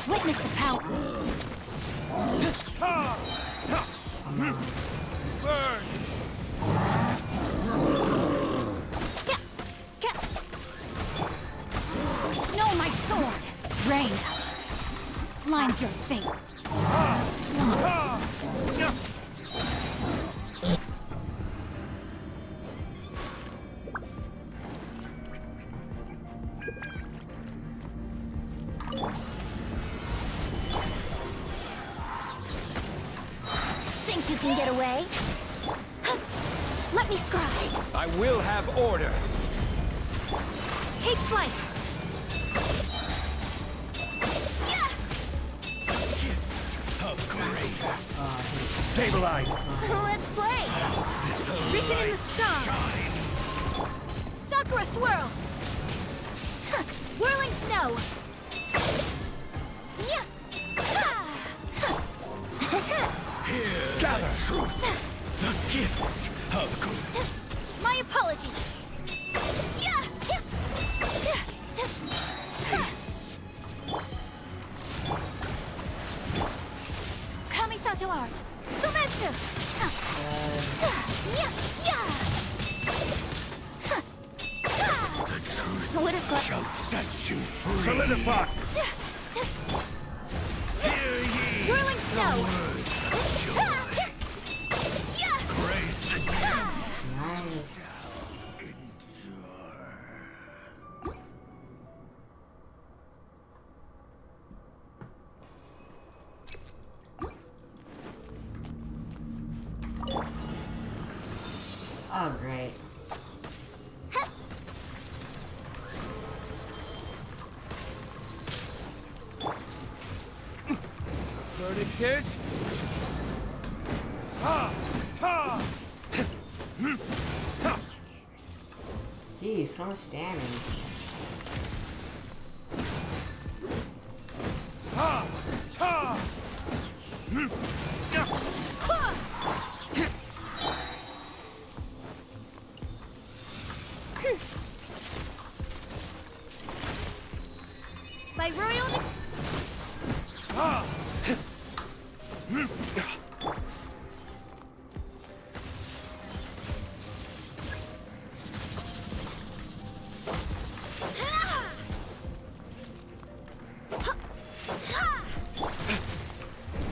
Witness the power. Burn! No, my sword. Rain out. outlines your fate. Think you can get away? Let me scry. I will have order. Take flight. Stabilize. Let's play. Written in the stars. Sakura swirl. Whirling snow. Gather truth. The gifts of good. My apologies. Kamisato art. Sometsu. Would have got Shall set you free. Solidify. Hear ye whirling snow. great Nice. Oh, great. verdict is. Ha! Ha! Jeez, so much damage. Ha! Ha! By royal Ha!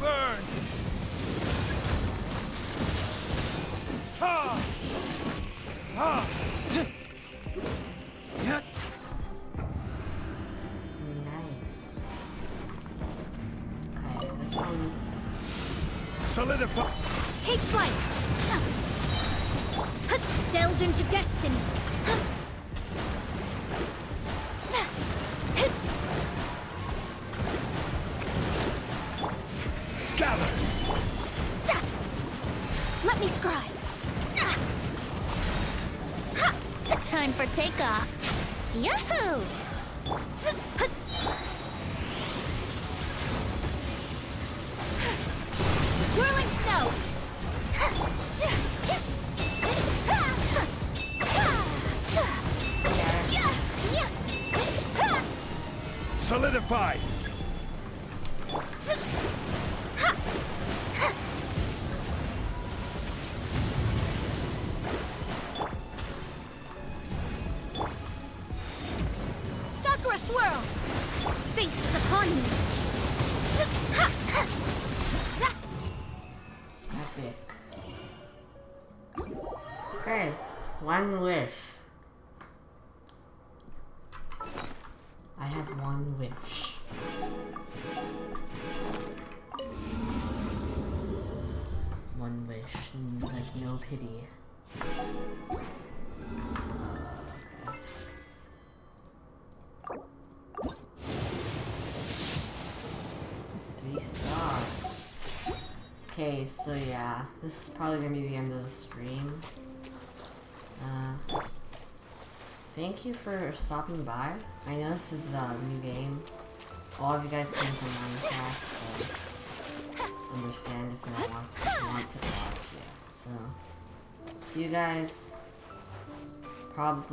Burn! Ha! Ha! Nice. Okay, this one. Solidify! take flight. Delve into destiny. Gather! Let me scry. Time for takeoff. Yahoo! Whirling snow. Solidify! Sakura swirl. Fate is upon me. Epic. Okay, one wish. I have one wish. One wish, like no pity. Okay. 3-star. Okay, so yeah, this is probably gonna be the end of the stream. Thank you for stopping by. I know this is a new game. A lot of you guys came from Minecraft, so understand if you don't want to watch it. So, see you guys probably